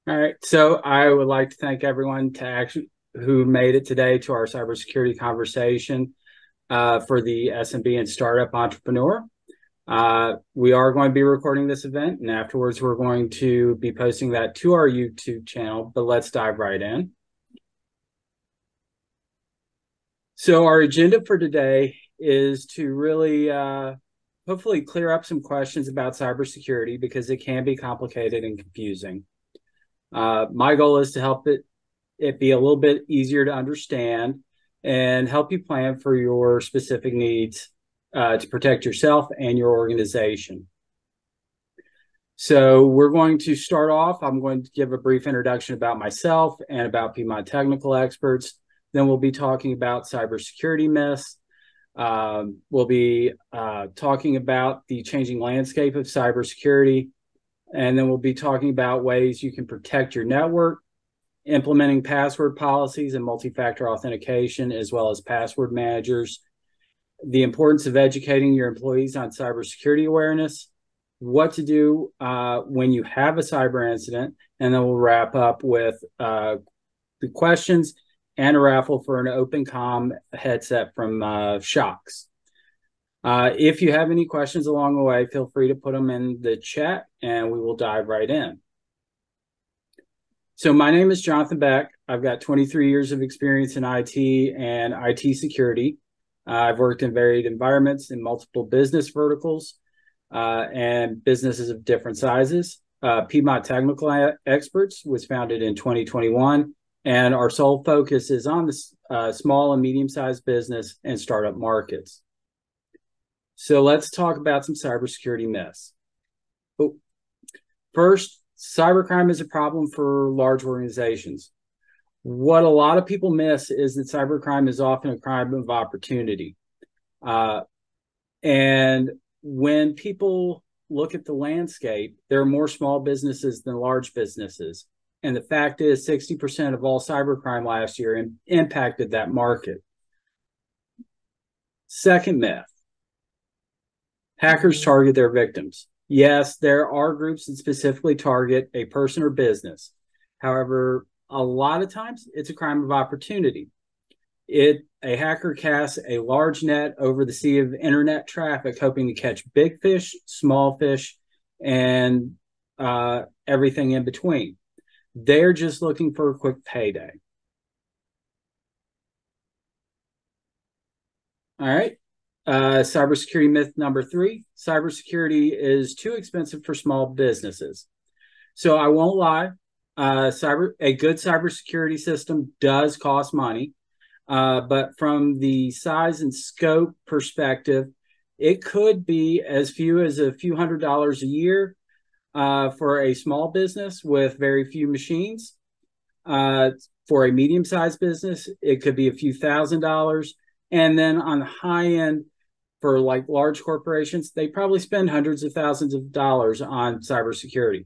All right. So I would like to thank everyone who made it today to our cybersecurity conversation for the SMB and startup entrepreneur. We are going to be recording this event, and afterwards we're going to be posting that to our YouTube channel, but let's dive right in. So our agenda for today is to really hopefully clear up some questions about cybersecurity because it can be complicated and confusing. My goal is to help it be a little bit easier to understand and help you plan for your specific needs to protect yourself and your organization. So we're going to start off. I'm going to give a brief introduction about myself and about PMOD technical experts. Then we'll be talking about cybersecurity myths. We'll be talking about the changing landscape of cybersecurity. And then we'll be talking about ways you can protect your network, implementing password policies and multi-factor authentication, as well as password managers, the importance of educating your employees on cybersecurity awareness, what to do when you have a cyber incident, and then we'll wrap up with the questions and a raffle for an OpenComm headset from Shocks. If you have any questions along the way, feel free to put them in the chat and we will dive right in. So my name is Jonathan Beck. I've got 23 years of experience in IT and IT security. I've worked in varied environments in multiple business verticals and businesses of different sizes. PMOD Technical Experts was founded in 2021, and our sole focus is on the small and medium-sized business and startup markets. So let's talk about some cybersecurity myths. First, cybercrime is a problem for large organizations. What a lot of people miss is that cybercrime is often a crime of opportunity. And when people look at the landscape, there are more small businesses than large businesses. And the fact is 60% of all cybercrime last year impacted that market. Second myth, hackers target their victims. Yes, there are groups that specifically target a person or business. However, a lot of times it's a crime of opportunity. A hacker casts a large net over the sea of internet traffic, hoping to catch big fish, small fish, and everything in between. They're just looking for a quick payday. All right. Cybersecurity myth number 3, cybersecurity is too expensive for small businesses. So I won't lie, a good cybersecurity system does cost money, but from the size and scope perspective, it could be as few as a few $100s a year for a small business with very few machines. For a medium-sized business, it could be a few $1,000s. And then on the high end, for like large corporations, they probably spend hundreds of thousands of dollars on cybersecurity.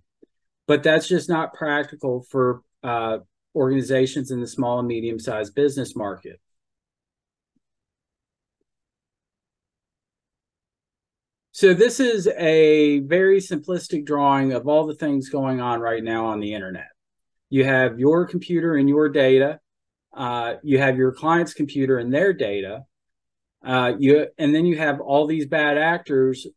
But that's just not practical for organizations in the small and medium-sized business market. So this is a very simplistic drawing of all the things going on right now on the internet. You have your computer and your data. You have your client's computer and their data. And then you have all these bad actors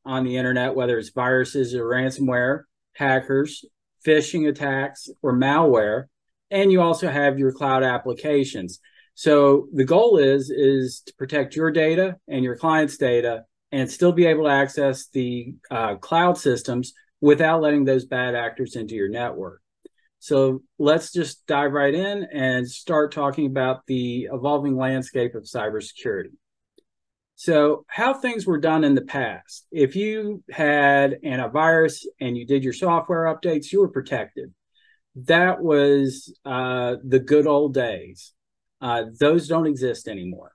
on the internet, whether it's viruses or ransomware, hackers, phishing attacks, or malware. And you also have your cloud applications. So the goal is to protect your data and your client's data and still be able to access the cloud systems without letting those bad actors into your network. So let's just dive right in and start talking about the evolving landscape of cybersecurity. So how things were done in the past. If you had antivirus and you did your software updates, you were protected. That was the good old days. Those don't exist anymore.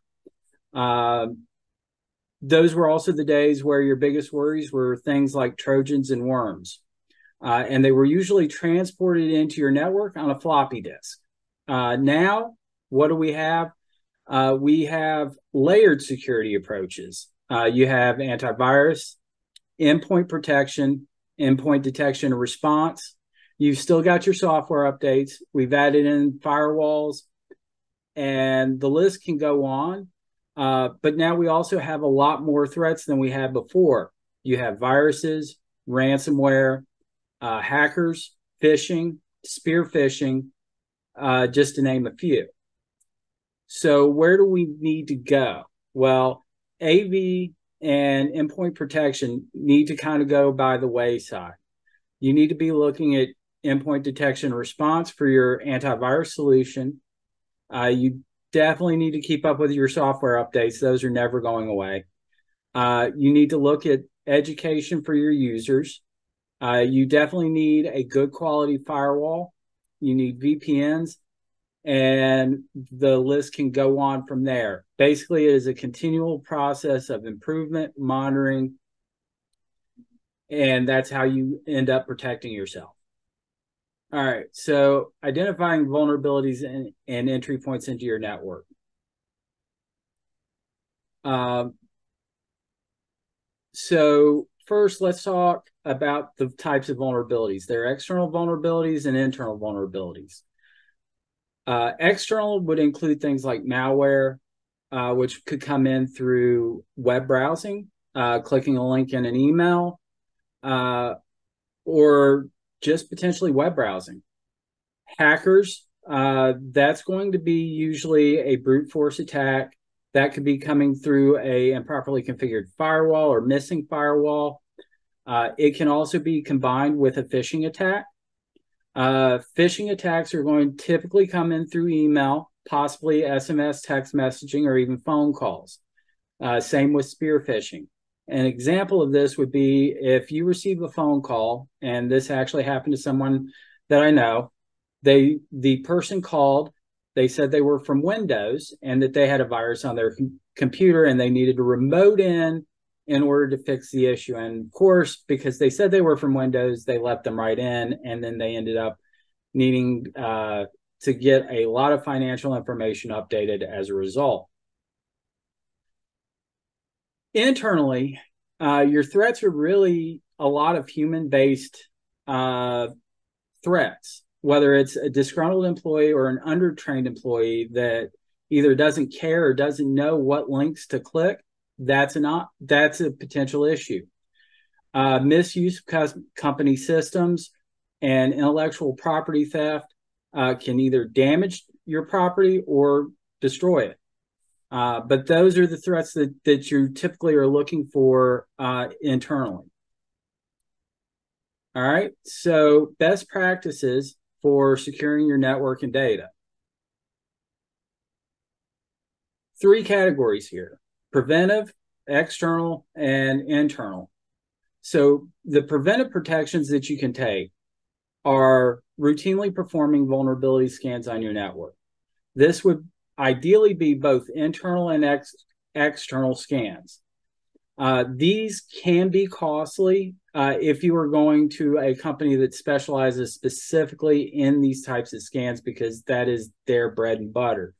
Those were also the days where your biggest worries were things like Trojans and worms. And they were usually transported into your network on a floppy disk. Now, what do we have? We have layered security approaches. You have antivirus, endpoint protection, endpoint detection and response. You've still got your software updates. We've added in firewalls, and the list can go on. But now we also have a lot more threats than we had before. You have viruses, ransomware, hackers, phishing, spear phishing, just to name a few. So where do we need to go? Well, AV and endpoint protection need to kind of go by the wayside. You need to be looking at endpoint detection response for your antivirus solution. You definitely need to keep up with your software updates. Those are never going away. You need to look at education for your users. You definitely need a good quality firewall. You need VPNs, and the list can go on from there. Basically, it is a continual process of improvement, monitoring, and that's how you end up protecting yourself. All right, so identifying vulnerabilities and entry points into your network. So first, let's talk about the types of vulnerabilities. There are external vulnerabilities and internal vulnerabilities. External would include things like malware, which could come in through web browsing, clicking a link in an email, or just potentially web browsing. Hackers, that's going to be usually a brute force attack. That could be coming through a improperly configured firewall or missing firewall. It can also be combined with a phishing attack. Phishing attacks are going to typically come in through email, possibly SMS, text messaging, or even phone calls. Same with spear phishing. An example of this would be if you receive a phone call, and this actually happened to someone that I know. The person called, they said they were from Windows and that they had a virus on their computer and they needed to remote in order to fix the issue. And of course, because they said they were from Windows, they let them right in, and then they ended up needing to get a lot of financial information updated as a result. Internally, your threats are really a lot of human-based threats, whether it's a disgruntled employee or an undertrained employee that either doesn't care or doesn't know what links to click. That's a potential issue. Misuse of company systems and intellectual property theft can either damage your property or destroy it. But those are the threats that you typically are looking for internally. All right, so best practices for securing your network and data. 3 categories here: preventive, external, and internal. So the preventive protections that you can take are routinely performing vulnerability scans on your network. This would ideally be both internal and external scans. These can be costly if you are going to a company that specializes specifically in these types of scans, because that is their bread and butter.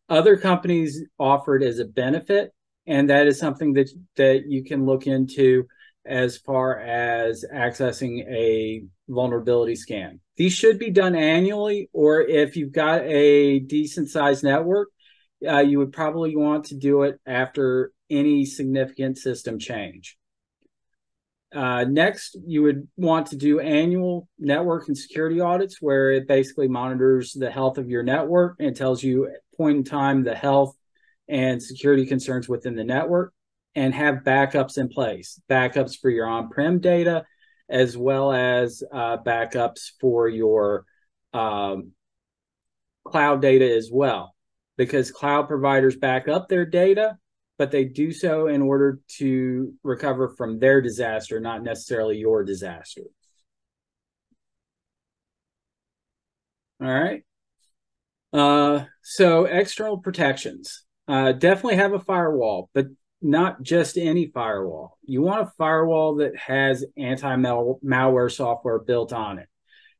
Other companies offer it as a benefit, and that is something that you can look into as far as accessing a vulnerability scan. These should be done annually, or if you've got a decent sized network, you would probably want to do it after any significant system change. Next, you would want to do annual network and security audits, where it basically monitors the health of your network and tells you at point in time the health and security concerns within the network, and have backups in place. Backups for your on-prem data, as well as backups for your cloud data as well, because cloud providers back up their data, but they do so in order to recover from their disaster, not necessarily your disaster. All right. So external protections. Definitely have a firewall, but not just any firewall. You want a firewall that has anti-malware software built on it.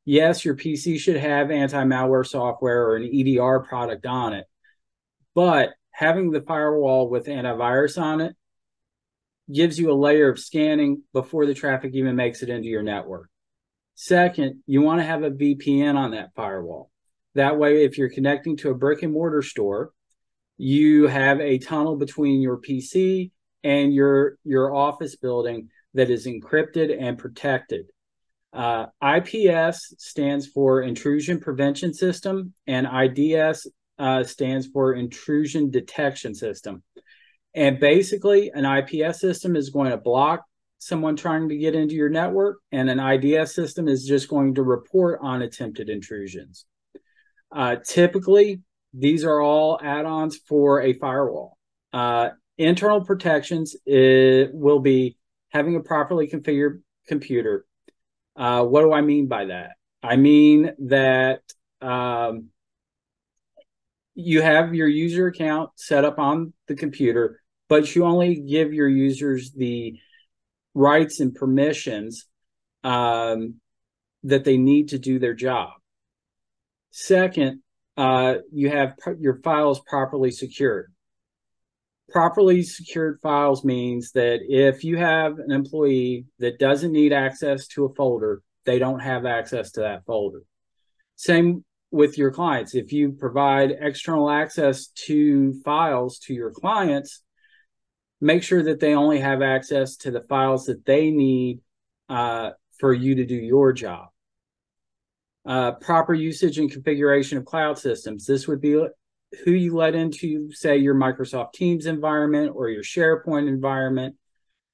Yes, your PC should have anti-malware software or an EDR product on it, but having the firewall with antivirus on it gives you a layer of scanning before the traffic even makes it into your network. Second, you want to have a VPN on that firewall. That way, if you're connecting to a brick and mortar store, you have a tunnel between your PC and your office building that is encrypted and protected. IPS stands for Intrusion Prevention System, and IDS stands for Intrusion Detection System. And basically, an IPS system is going to block someone trying to get into your network, and an IDS system is just going to report on attempted intrusions. Typically, these are all add-ons for a firewall. Internal protections will be having a properly configured computer. What do I mean by that? I mean that you have your user account set up on the computer, but you only give your users the rights and permissions that they need to do their job. Second, you have your files properly secured. Properly secured files means that if you have an employee that doesn't need access to a folder, they don't have access to that folder. Same with your clients. If you provide external access to files to your clients, make sure that they only have access to the files that they need for you to do your job. Proper usage and configuration of cloud systems. This would be who you let into, say, your Microsoft Teams environment or your SharePoint environment,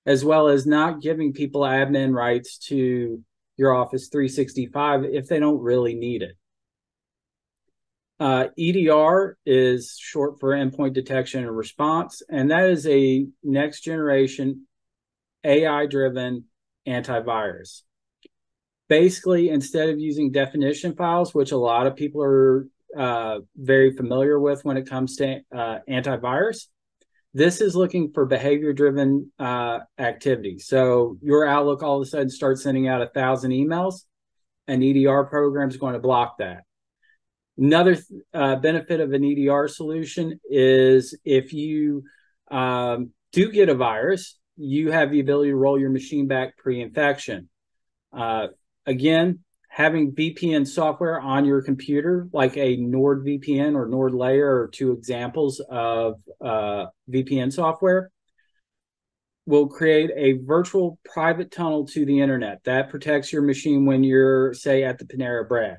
as well as not giving people admin rights to your Office 365 if they don't really need it. EDR is short for Endpoint Detection and Response, and that is a next generation AI-driven antivirus. Basically, instead of using definition files, which a lot of people are very familiar with when it comes to antivirus, this is looking for behavior-driven activity. So your Outlook all of a sudden starts sending out 1,000 emails. An EDR program is going to block that. Another benefit of an EDR solution is if you do get a virus, you have the ability to roll your machine back pre-infection. Again, having VPN software on your computer, like a NordVPN or NordLayer, are two examples of VPN software, will create a virtual private tunnel to the internet that protects your machine when you're, say, at the Panera Bread.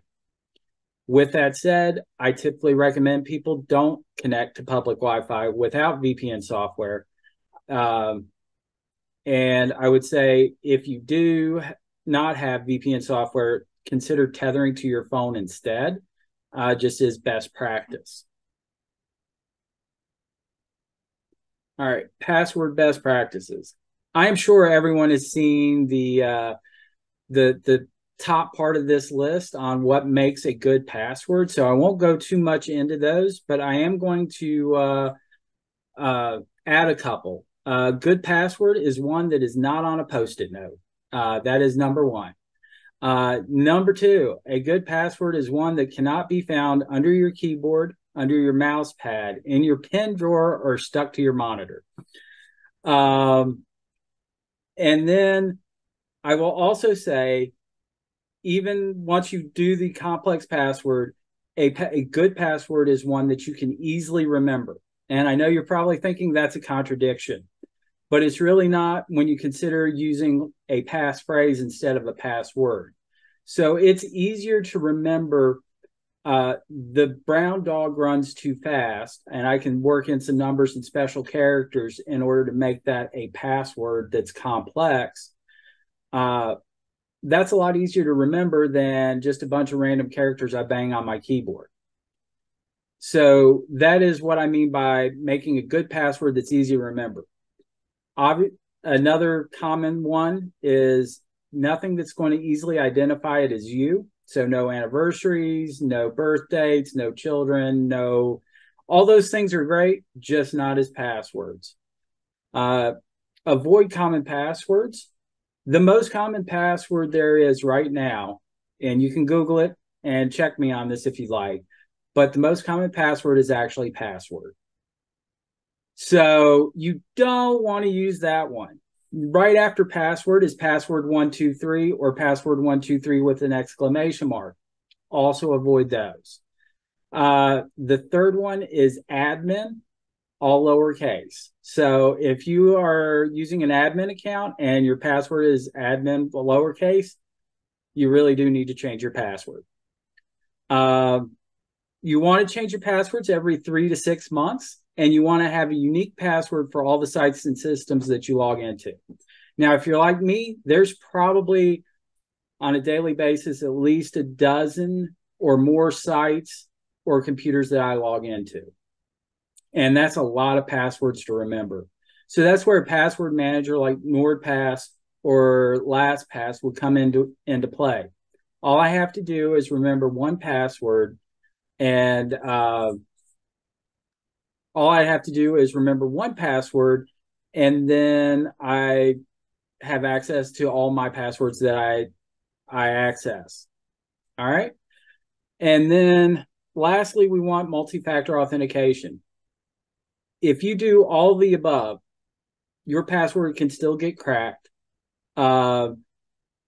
With that said, I typically recommend people don't connect to public Wi-Fi without VPN software. And I would say if you do not have VPN software, consider tethering to your phone instead, just as best practice. All right, password best practices. I am sure everyone has seen the top part of this list on what makes a good password, so I won't go too much into those, but I am going to add a couple. Good password is one that is not on a Post-it note. That is number one. Number two, a good password is one that cannot be found under your keyboard, under your mouse pad, in your pen drawer, or stuck to your monitor. And then I will also say, even once you do the complex password, a good password is one that you can easily remember. And I know you're probably thinking that's a contradiction, but it's really not when you consider using a passphrase instead of a password. So it's easier to remember the brown dog runs too fast, and I can work in some numbers and special characters in order to make that a password that's complex. That's a lot easier to remember than just a bunch of random characters I bang on my keyboard. So that is what I mean by making a good password that's easy to remember. Another common one is nothing that's going to easily identify it as you. So no anniversaries, no birth dates, no children, no, all those things are great, just not as passwords. Avoid common passwords. The most common password there is right now, and you can Google it and check me on this if you like, but the most common password is actually password. So you don't want to use that one. Right after password is password 123 or password 123 with an exclamation mark. Also avoid those. The third one is admin, all lowercase. So if you are using an admin account and your password is admin lowercase, you really do need to change your password. You want to change your passwords every 3 to 6 months, and you want to have a unique password for all the sites and systems that you log into. Now, if you're like me, there's probably on a daily basis at least a dozen or more sites or computers that I log into. And that's a lot of passwords to remember. So that's where a password manager like NordPass or LastPass would come into play. All I have to do is remember one password, and all I have to do is remember one password, and then I have access to all my passwords that I access. All right. And then lastly, we want multi-factor authentication. If you do all the above, your password can still get cracked.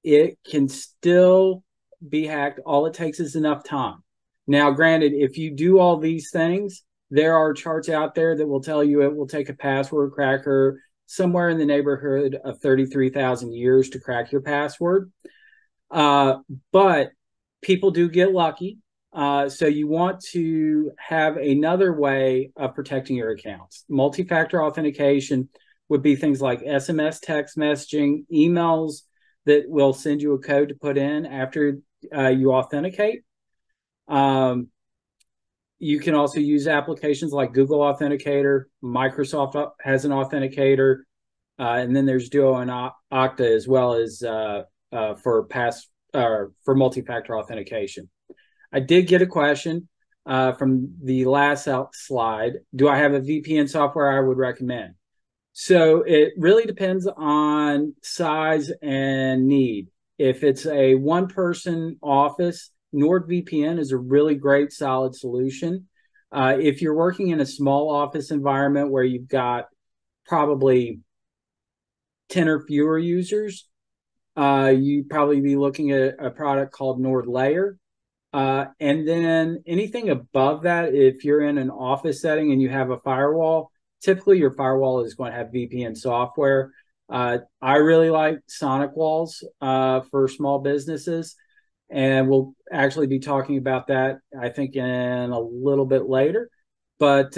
It can still be hacked. All it takes is enough time. Now, granted, if you do all these things, there are charts out there that will tell you it will take a password cracker somewhere in the neighborhood of 33,000 years to crack your password. But people do get lucky. So you want to have another way of protecting your accounts. Multi-factor authentication would be things like SMS text messaging, emails that will send you a code to put in after you authenticate. You can also use applications like Google Authenticator. Microsoft has an authenticator. And then there's Duo and Okta as well as for multi-factor authentication. I did get a question from the last slide. Do I have a VPN software I would recommend? So it really depends on size and need. If it's a one-person office, NordVPN is a really great, solid solution. If you're working in a small office environment where you've got probably 10 or fewer users, you'd probably be looking at a product called NordLayer. And then anything above that, if you're in an office setting and you have a firewall, typically your firewall is going to have VPN software. I really like Sonic Walls for small businesses, and we'll actually be talking about that, I think, in a little bit later. But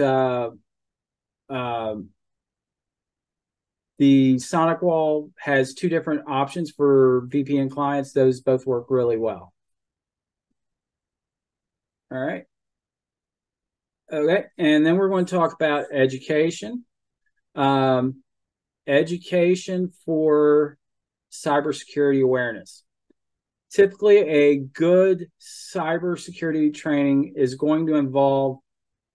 the Sonic Wall has two different options for VPN clients. Those both work really well. All right. Okay, and then we're going to talk about education. Education for cybersecurity awareness. Typically, a good cybersecurity training is going to involve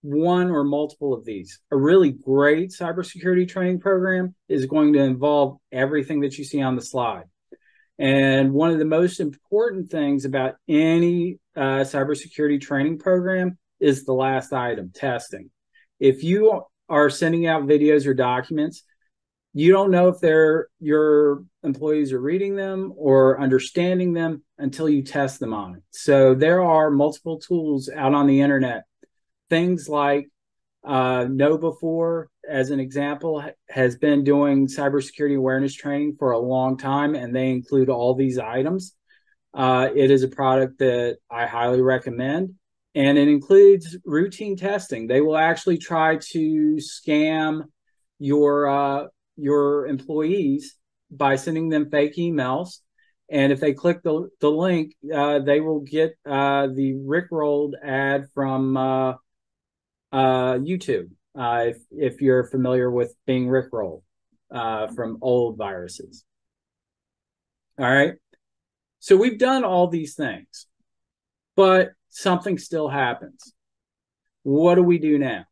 one or multiple of these. A really great cybersecurity training program is going to involve everything that you see on the slide. And one of the most important things about any cybersecurity training program is the last item, testing. If you are sending out videos or documents, you don't know if your employees are reading them or understanding them until you test them on it. So there are multiple tools out on the internet. Things like KnowBe4, as an example, has been doing cybersecurity awareness training for a long time, and they include all these items. It is a product that I highly recommend, and it includes routine testing. They will actually try to scam your employees by sending them fake emails. And if they click the link, they will get the Rickrolled ad from YouTube, if you're familiar with being Rickrolled from old viruses. All right. So we've done all these things, but something still happens. What do we do now?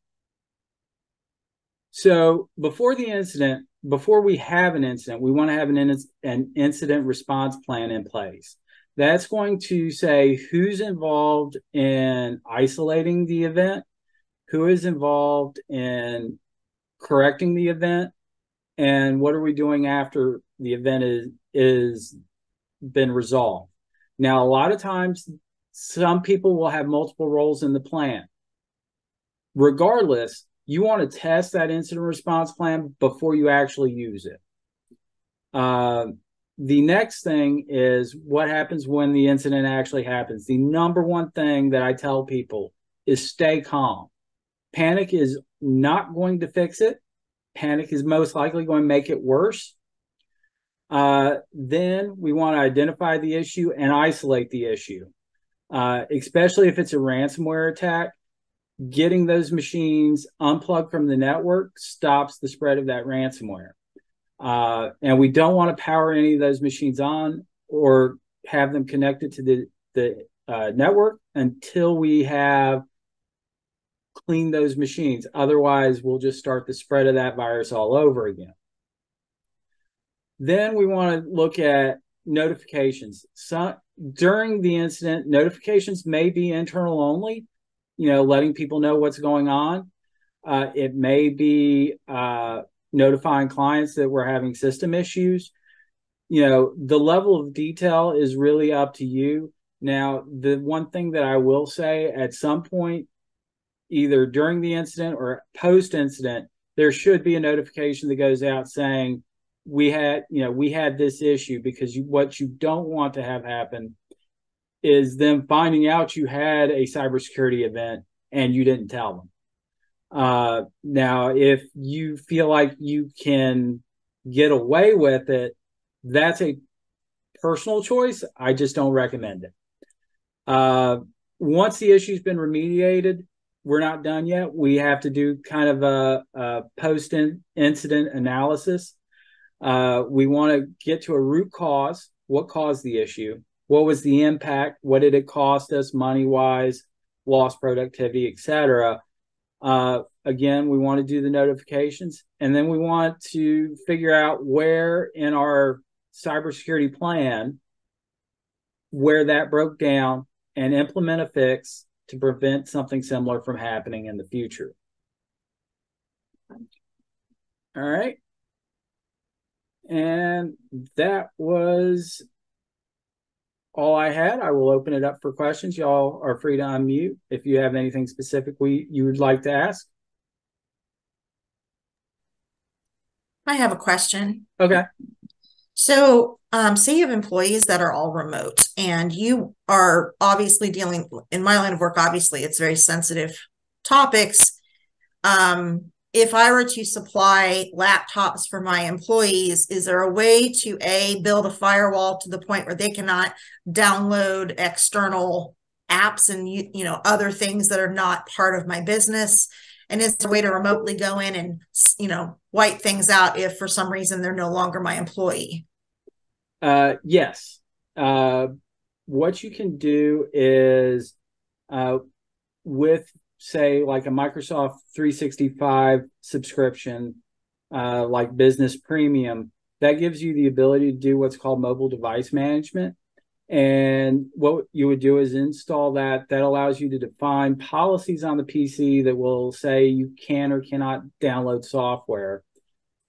So before we have an incident, we want to have an incident response plan in place. That's going to say who's involved in isolating the event, who is involved in correcting the event, and what are we doing after the event is been resolved. Now, a lot of times, some people will have multiple roles in the plan. Regardless, you want to test that incident response plan before you actually use it. The next thing is what happens when the incident actually happens. The number one thing that I tell people is stay calm. Panic is not going to fix it. Panic is most likely going to make it worse. Then we want to identify the issue and isolate the issue, especially if it's a ransomware attack. Getting those machines unplugged from the network stops the spread of that ransomware. And we don't want to power any of those machines on or have them connected to the network until we have cleaned those machines. Otherwise, we'll just start the spread of that virus all over again. Then we want to look at notifications. During the incident, notifications may be internal only, letting people know what's going on. It may be notifying clients that we're having system issues. The level of detail is really up to you. Now, the one thing that I will say, at some point, either during the incident or post-incident, there should be a notification that goes out saying, we had this issue, because what you don't want to have happen is them finding out you had a cybersecurity event and you didn't tell them. Now, if you feel like you can get away with it, that's a personal choice. I just don't recommend it. Once the issue's been remediated, we're not done yet. We have to do kind of a post-incident analysis. We want to get to a root cause. What caused the issue? What was the impact? What did it cost us money-wise, lost productivity, etc.? Again, we want to do the notifications, and then we want to figure out where in our cybersecurity plan, where that broke down, and implement a fix to prevent something similar from happening in the future. All right. And that was all I had. I will open it up for questions. Y'all are free to unmute if you have anything specific you would like to ask. I have a question. Okay. So say you have employees that are all remote, and you are obviously dealing, in my line of work, obviously it's very sensitive topics. If I were to supply laptops for my employees, is there a way to build a firewall to the point where they cannot download external apps and other things that are not part of my business? And is there a way to remotely go in and wipe things out if for some reason they're no longer my employee? Yes. What you can do is with, say, like a Microsoft 365 subscription, like Business Premium, that gives you the ability to do what's called mobile device management. And what you would do is install that. That allows you to define policies on the PC that will say you can or cannot download software.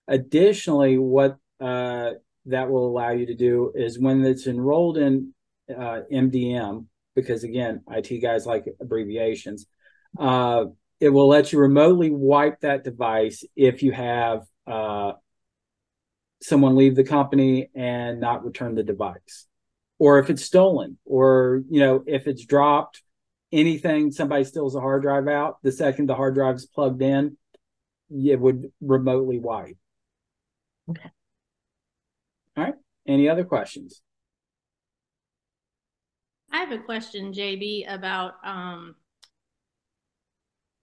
Additionally, what that will allow you to do is when it's enrolled in MDM, because again, IT guys like abbreviations, it will let you remotely wipe that device if you have someone leave the company and not return the device, or if it's stolen, or if it's dropped, anything, somebody steals a hard drive out, the second the hard drive is plugged in, it would remotely wipe. Okay. All right. Any other questions? I have a question, JB, about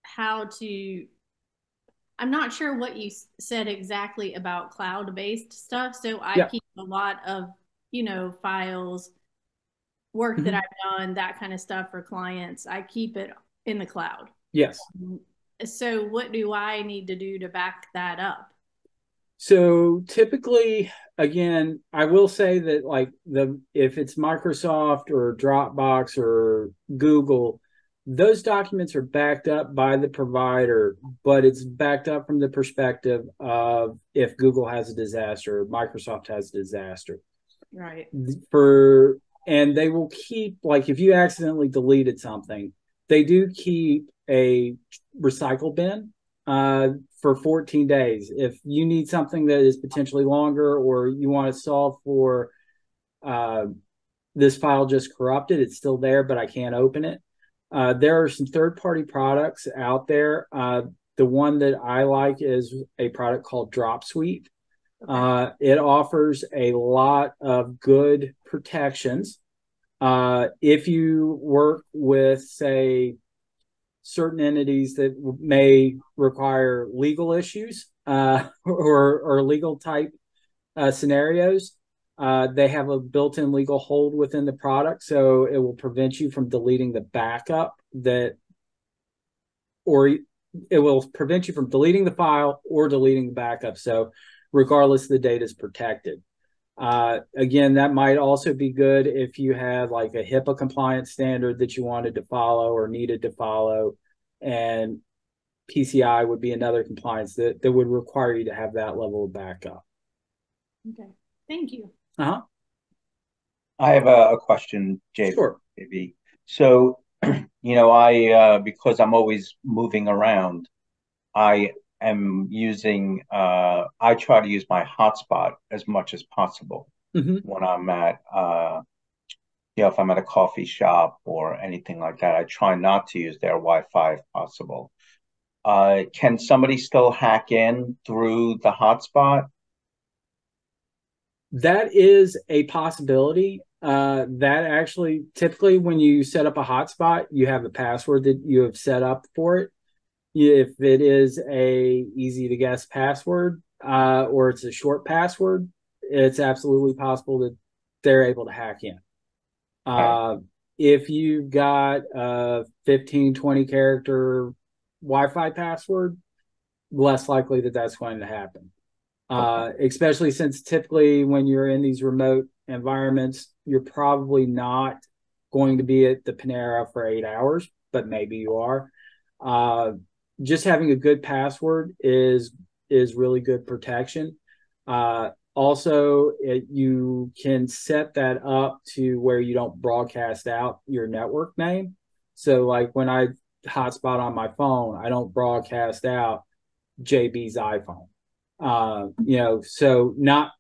how to, I'm not sure what you said exactly about cloud-based stuff. So I keep a lot of, files, work that I've done, that kind of stuff for clients. I keep it in the cloud. Yes. So what do I need to do to back that up? So typically, again, I will say that if it's Microsoft or Dropbox or Google, those documents are backed up by the provider, but it's backed up from the perspective of if Google has a disaster, Microsoft has a disaster. Right. And they will keep, like, if you accidentally deleted something, they do keep a recycle bin for 14 days. If you need something that is potentially longer, or you want to solve for this file just corrupted, it's still there, but I can't open it. There are some third-party products out there. The one that I like is a product called Dropsuite. Okay. It offers a lot of good protections. If you work with, say, certain entities that may require legal issues or legal type scenarios, they have a built-in legal hold within the product, so it will prevent you from deleting the backup or it will prevent you from deleting the file or deleting the backup. So regardless, the data is protected. Again, that might also be good if you have like a HIPAA compliance standard that you wanted to follow or needed to follow, and PCI would be another compliance that would require you to have that level of backup. Okay, thank you. Uh-huh. I have a question, JB. Sure. So, I because I'm always moving around, I am using I try to use my hotspot as much as possible when I'm at if I'm at a coffee shop or anything like that. I try not to use their Wi-Fi if possible. Can somebody still hack in through the hotspot? That is a possibility. That actually, typically when you set up a hotspot, you have a password that you have set up for it. If it is a easy to guess password, or it's a short password, it's absolutely possible that they're able to hack in. If you've got a 15, 20 character Wi-Fi password, less likely that that's going to happen. Especially since typically when you're in these remote environments, you're probably not going to be at the Panera for 8 hours, but maybe you are. Just having a good password is really good protection. Also, you can set that up to where you don't broadcast out your network name. So like when I hotspot on my phone, I don't broadcast out JB's iPhone. So not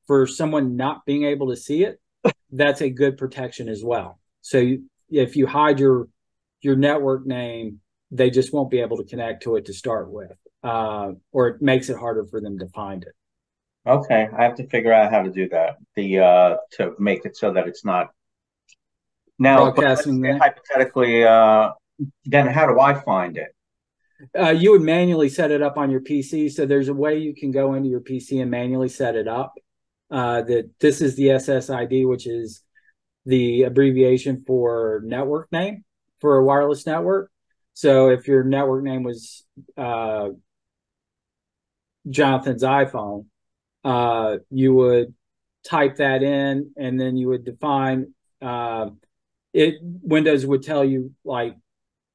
for someone not being able to see it, that's a good protection as well. So if you hide your network name, they just won't be able to connect to it to start with, or it makes it harder for them to find it. Okay, I have to figure out how to do that. To make it so that it's not now broadcasting. Hypothetically, then how do I find it? You would manually set it up on your PC. So there's a way you can go into your PC and manually set it up. That this is the SSID, which is the abbreviation for network name for a wireless network. So if your network name was Jonathan's iPhone, you would type that in, and then you would define it. Windows would tell you like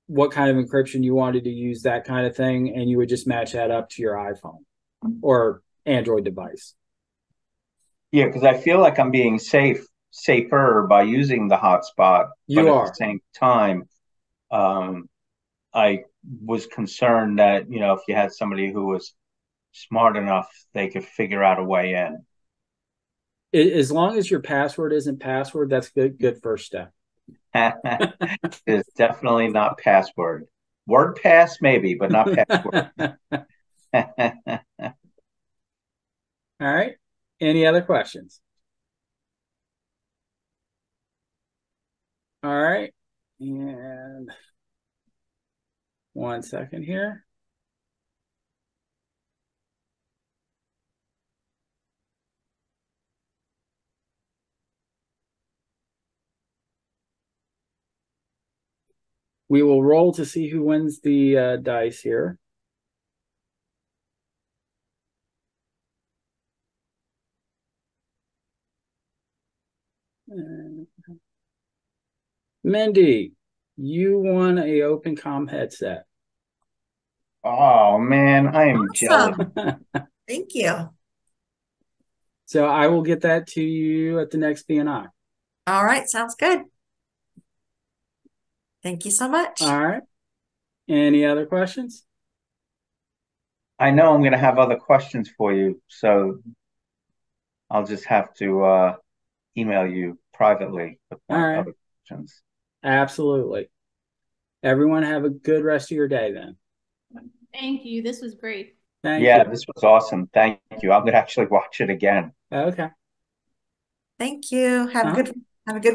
what kind of encryption you wanted to use, that kind of thing, and you would just match that up to your iPhone or Android device. Yeah, because I feel like I'm being safer by using the hotspot. You are. At the same time, I was concerned that, if you had somebody who was smart enough, they could figure out a way in. As long as your password isn't password, that's good first step. It's definitely not password. WordPass maybe, but not password. All right. Any other questions? All right. And 1 second here. We will roll to see who wins the dice here. Mindy, You won a OpenCom headset. Oh man, I am jealous. Awesome. Thank you. So I will get that to you at the next BNI. All right, sounds good. Thank you so much. All right. Any other questions? I know I'm going to have other questions for you, so I'll just have to email you privately with All my right. other questions. Absolutely. Everyone have a good rest of your day then. Thank you. This was great. Thank Yeah, you. this was awesome. Thank you. I'm going to actually watch it again. Okay. Thank you. Have a good week.